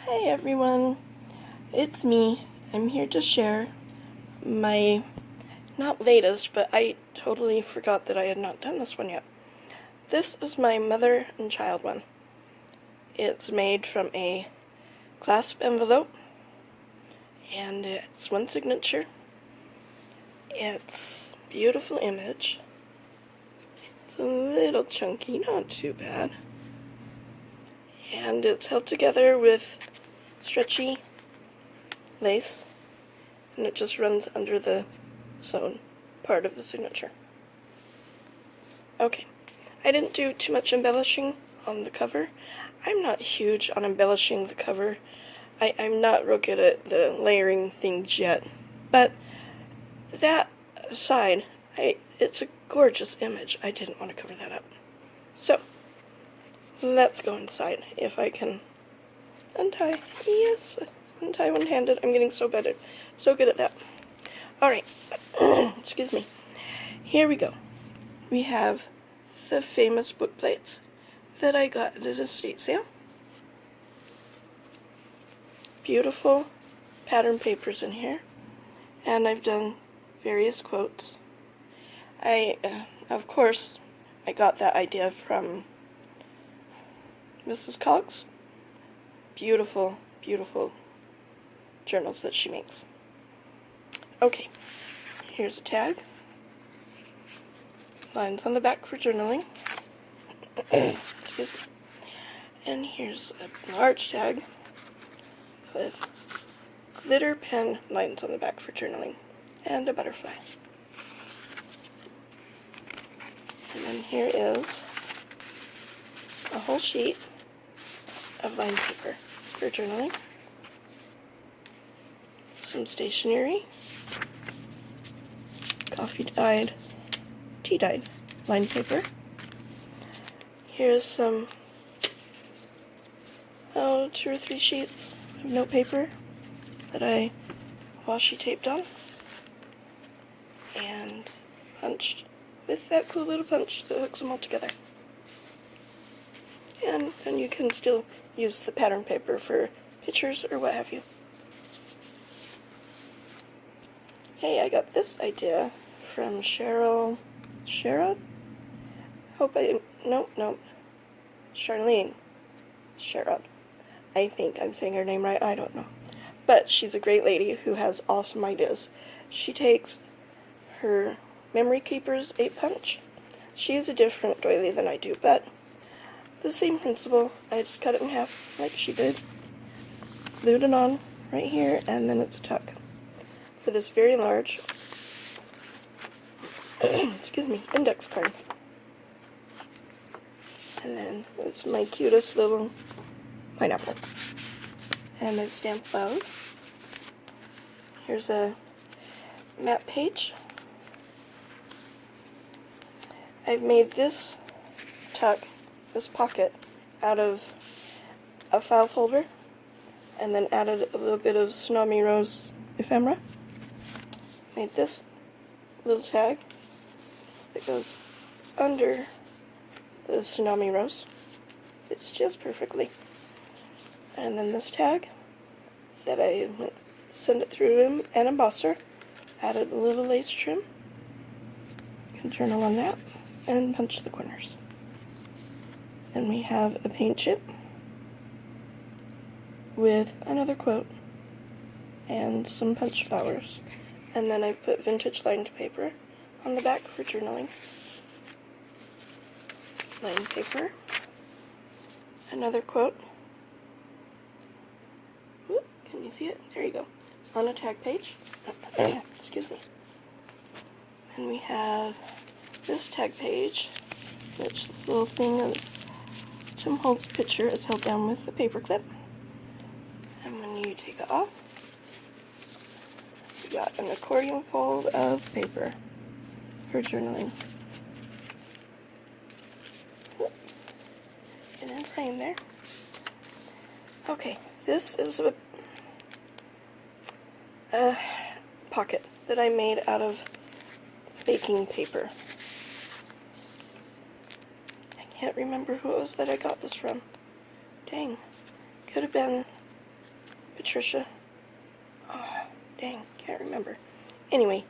Hey everyone, it's me. I'm here to share my, not latest, but I totally forgot that I had not done this one yet. This is my mother and child one. It's made from a clasp envelope, and it's one signature. It's a beautiful image. It's a little chunky, not too bad. And it's held together with stretchy lace, and it just runs under the sewn part of the signature. Okay, I didn't do too much embellishing on the cover. I'm not huge on embellishing the cover. I'm not real good at the layering things yet, but that aside, it's a gorgeous image. I didn't want to cover that up. So, let's go inside if I can untie. Yes, untie one-handed. I'm getting so good at that. Alright, excuse me. Here we go. We have the famous book plates that I got at an estate sale. Beautiful pattern papers in here. And I've done various quotes. Of course, I got that idea from Mrs. Cox. Beautiful, beautiful journals that she makes. Okay, here's a tag. Lines on the back for journaling. Excuse me. And here's a large tag with glitter pen lines on the back for journaling. And a butterfly. And then here is a whole sheet of lined paper for journaling. Some stationery. Coffee-dyed, tea-dyed lined paper. Here's some, 2 or 3 sheets of note paper that I washi taped on and punched with that cool little punch that hooks them all together. And then you can still use the pattern paper for pictures or what have you. Hey, I got this idea from Cheryl Sherrod? Charlene Sherrod. I think I'm saying her name right, I don't know. But she's a great lady who has awesome ideas. She takes her Memory Keepers 8-punch. She has a different doily than I do, but the same principle. I just cut it in half like she did. Glued it on right here, and then it's a tuck. For this very large excuse me, index card. And then it's my cutest little pineapple. And I've stamped bows. Here's a map page. I've made this tuck, this pocket, out of a file folder, and then added a little bit of Tsunami Rose ephemera. Made this little tag that goes under the Tsunami Rose. Fits just perfectly. And then this tag that I send it through an embosser. Added a little lace trim. You can journal on that and punch the corners. Then we have a paint chip with another quote and some punch flowers. And then I put vintage lined paper on the back for journaling. Lined paper. Another quote. Whoop, can you see it? There you go. On a tag page. Excuse me. And we have this tag page, which this little thing is Tim Holt's picture is held down with the paper clip. And when you take it off, you got an accordion fold of paper for journaling. Get in frame there. Okay, this is a pocket that I made out of baking paper. I can't remember who it was that I got this from. Dang. Could have been Patricia. Oh, dang, can't remember. Anyway,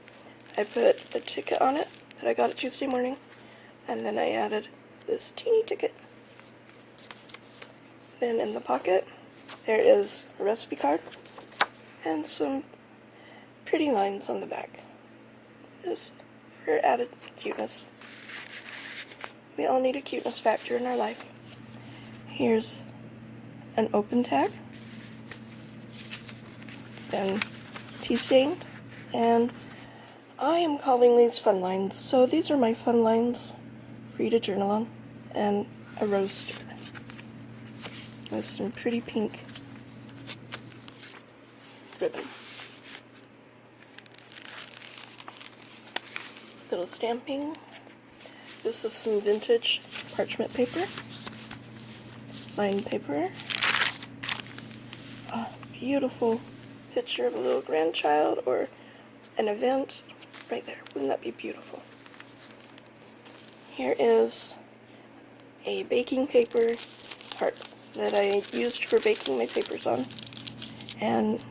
I put a ticket on it that I got it Tuesday morning, and then I added this teeny ticket. Then in the pocket, there is a recipe card and some pretty lines on the back. This for added cuteness. We all need a cuteness factor in our life. Here's an open tag, then tea stained, and I am calling these fun lines. So these are my fun lines for you to journal on, and a rose sticker with some pretty pink ribbon. Little stamping. This is some vintage parchment paper, lined paper, a beautiful picture of a little grandchild or an event right there. Wouldn't that be beautiful? Here is a baking paper heart that I used for baking my papers on, and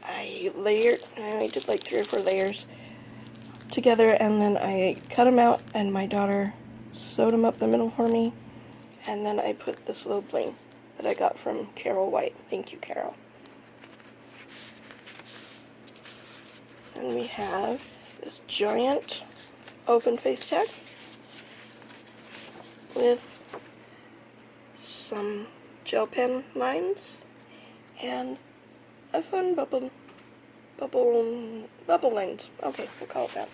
I did like 3 or 4 layers together, and then I cut them out, and my daughter sewed them up the middle for me, and then I put this little bling that I got from Carol White. Thank you, Carol. And we have this giant open face tag with some gel pen lines and a fun bubble lines. Okay, we'll call it that.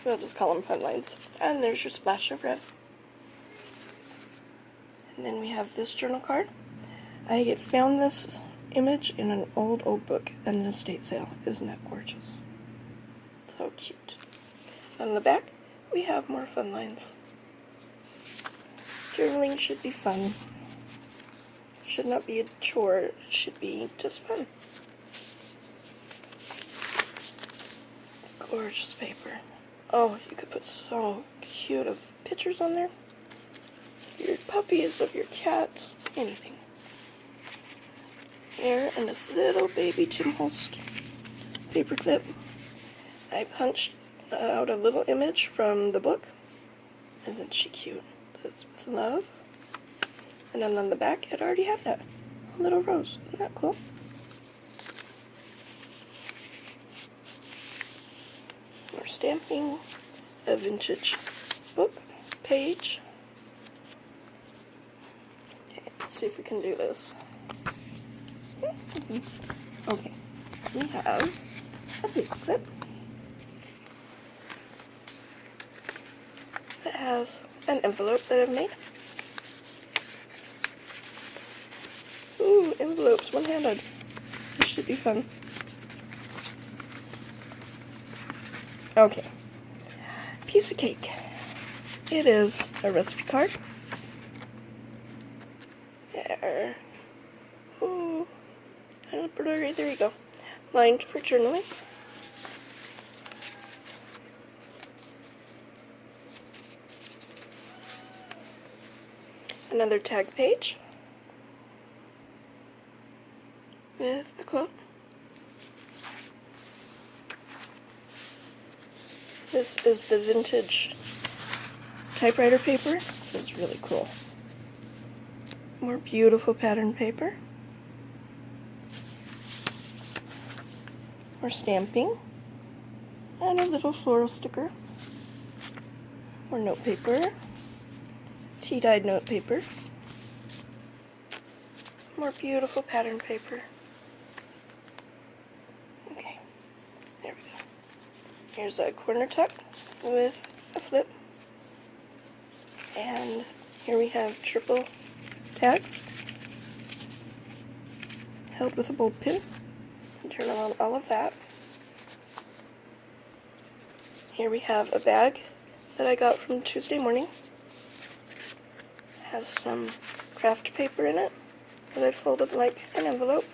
We'll just call them fun lines. And there's your splash of red. And then we have this journal card. I found this image in an old book at an estate sale. Isn't that gorgeous? So cute. On the back, we have more fun lines. Journaling should be fun. Should not be a chore. It should be just fun. Gorgeous paper. Oh, you could put so cute of pictures on there. Your puppies, of your cats, anything. Here, and this little baby Tim Holst paper clip. I punched out a little image from the book. Isn't she cute? This with love. And then on the back, it already had that. A little rose. Isn't that cool? We're stamping a vintage book page. Okay, let's see if we can do this. Okay, we have a paper clip that has an envelope that I've made. Ooh, envelopes, one-handed. This should be fun. Okay, piece of cake. It is a recipe card. There. Ooh, and blurry. There you go. Lined for journaling. Another tag page with a quote. This is the vintage typewriter paper. It's really cool. More beautiful pattern paper. More stamping. And a little floral sticker. More note paper. Tea-dyed note paper. More beautiful pattern paper. Okay, there we go. Here's a corner tuck with a flip. And here we have triple tags held with a bulb pin. Turn on all of that. Here we have a bag that I got from Tuesday morning. Has some craft paper in it that I folded like an envelope.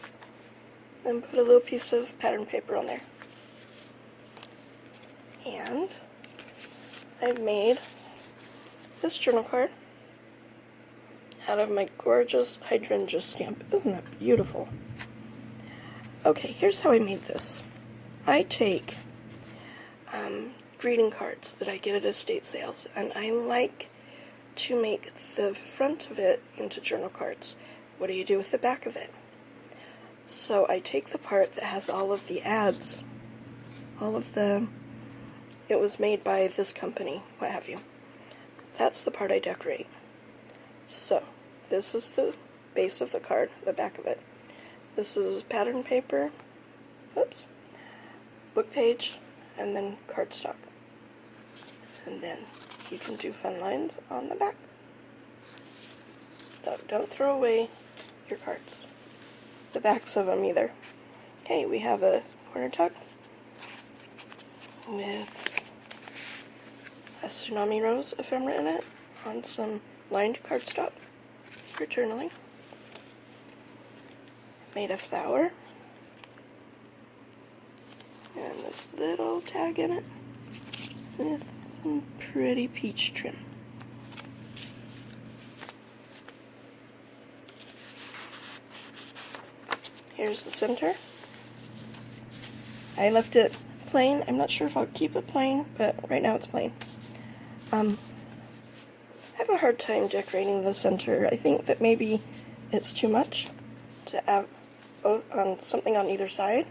Then put a little piece of pattern paper on there. And I've made this journal card out of my gorgeous hydrangea stamp. Isn't that beautiful? Okay, here's how I made this. I take greeting cards that I get at estate sales, and I like to make the front of it into journal cards. What do you do with the back of it? So I take the part that has all of the ads, it was made by this company, what have you. That's the part I decorate. So this is the base of the card, the back of it. This is pattern paper, book page, and then cardstock. And then you can do fun lines on the back. So don't throw away your cards, the backs of them either. Okay, we have a corner tuck with a Tsunami Rose ephemera in it on some lined cardstock for journaling. Made a flower and this little tag in it with some pretty peach trim. Here's the center. I left it plain. I'm not sure if I'll keep it plain, but right now it's plain. I have a hard time decorating the center. I think that maybe it's too much to have both on something on either side,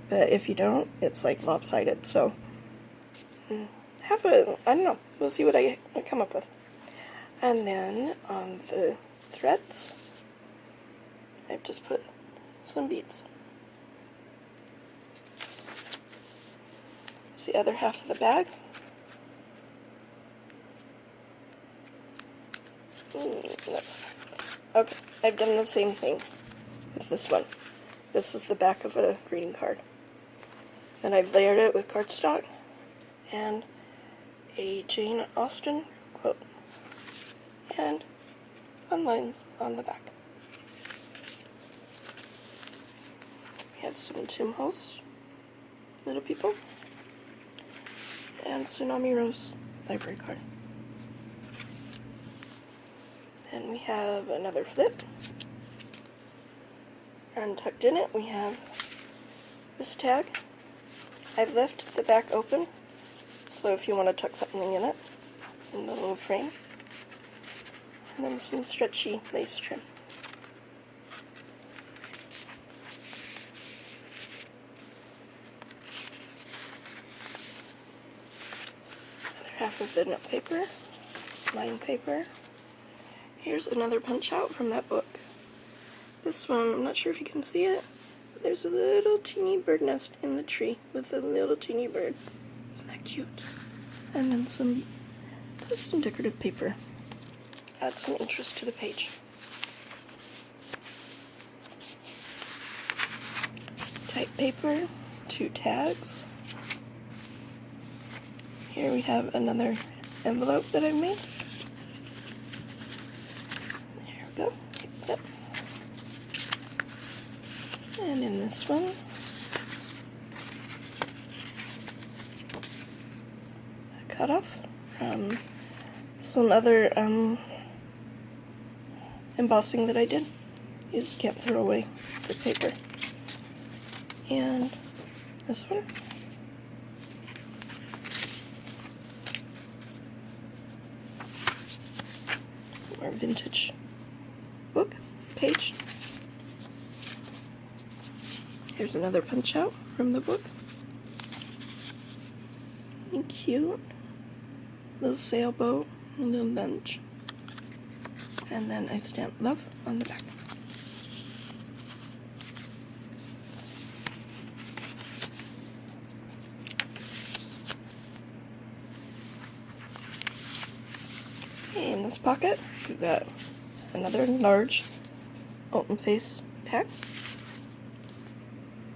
but if you don't, it's like lopsided. So I don't know, we'll see what I come up with. And then on the threads, I've just put some beads. Here's the other half of the bag. Okay, I've done the same thing with this one. This is the back of a greeting card. Then I've layered it with cardstock and a Jane Austen quote and fun lines on the back. We have some Tim Holtz Little People and Tsunami Rose library card. Then we have another flip, and tucked in it we have this tag. I've left the back open, so if you want to tuck something in it, in the little frame. And then some stretchy lace trim. Other half of the note paper, lined paper. Here's another punch out from that book. This one, I'm not sure if you can see it, but there's a little teeny bird nest in the tree with a little teeny bird. Isn't that cute? And then just some decorative paper. Add some interest to the page. Type paper, 2 tags. Here we have another envelope that I've made. There we go. Yep. And in this one, a cutoff from some other embossing that I did. You just can't throw away the paper. And this one. More vintage book page. Here's another punch out from the book. And cute. Little sailboat, a little bench. And then I stamped love on the back. Okay, in this pocket, we've got another large open face pack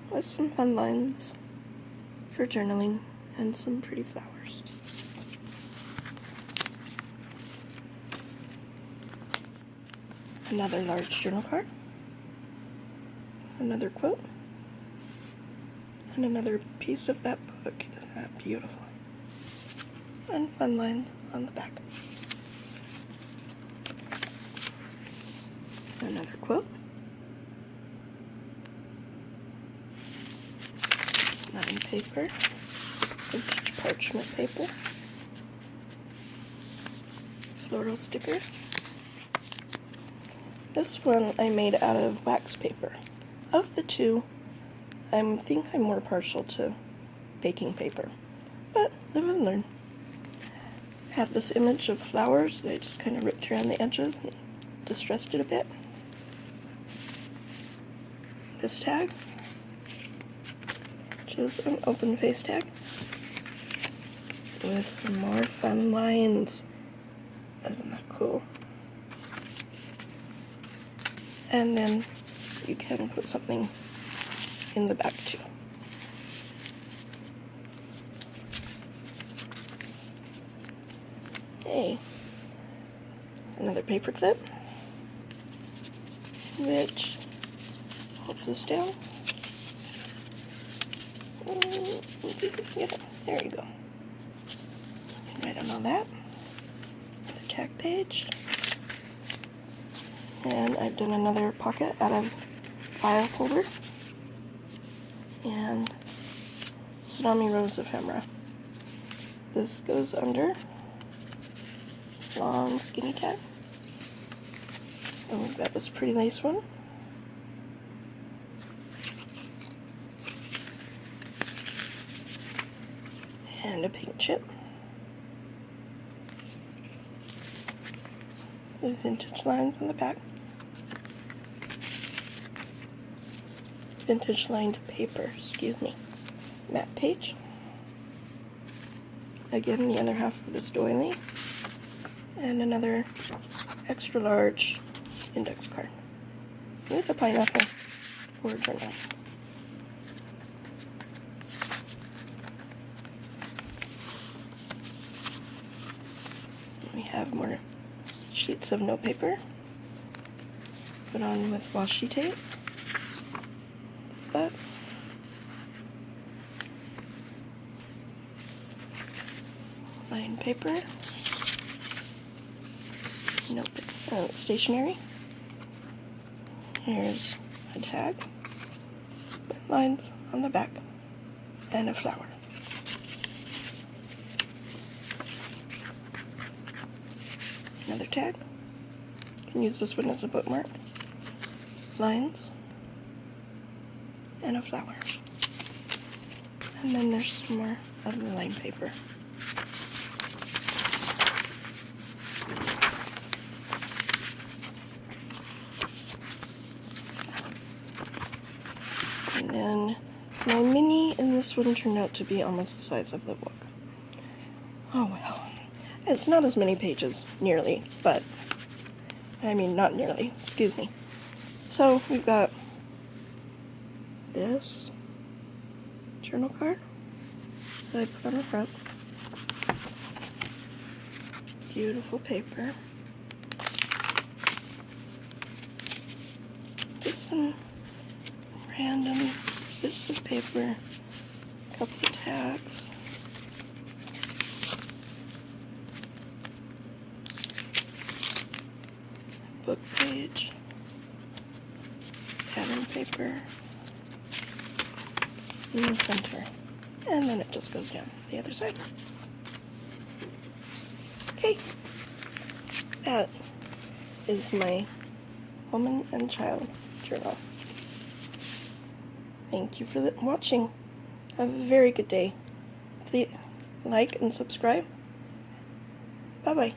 with some fun lines for journaling and some pretty flowers. Another large journal card, another quote, and another piece of that book. Isn't that beautiful? And fun lines on the back. Another quilt. Line paper. Vintage parchment paper. Floral sticker. This one I made out of wax paper. Of the two, I think I'm more partial to baking paper, but live and learn. Have this image of flowers that I just kind of ripped around the edges and distressed it a bit. This tag, which is an open face tag with some more fun lines. Isn't that cool? And then you can put something in the back too. Hey, another paper clip, which holds this down. There you go. Write on all that. The tag page. And I've done another pocket out of file folder and Tsunami Rose ephemera. This goes under long skinny tag. And we've got this pretty lace one. And a pink chip. With vintage lines on the back. Vintage lined paper, excuse me. Matte page. Again, the other half of this doily. And another extra large index card with a pineapple for journaling. We have more sheets of note paper put on with washi tape, but lined paper, note stationery. Here's a tag with lines on the back and a flower. Another tag. You can use this one as a bookmark. Lines and a flower. And then there's some more of the line paper. And then my mini in this one turned out to be almost the size of the book. Oh well. It's not as many pages, nearly, but, I mean, not nearly, excuse me. So, we've got this journal card that I put on the front. Beautiful paper. Just some random bits of paper, a couple of tags. Book page, pattern paper in the center, and then it just goes down the other side. Okay, that is my woman and child journal. Thank you for watching. Have a very good day. Please like and subscribe. Bye bye.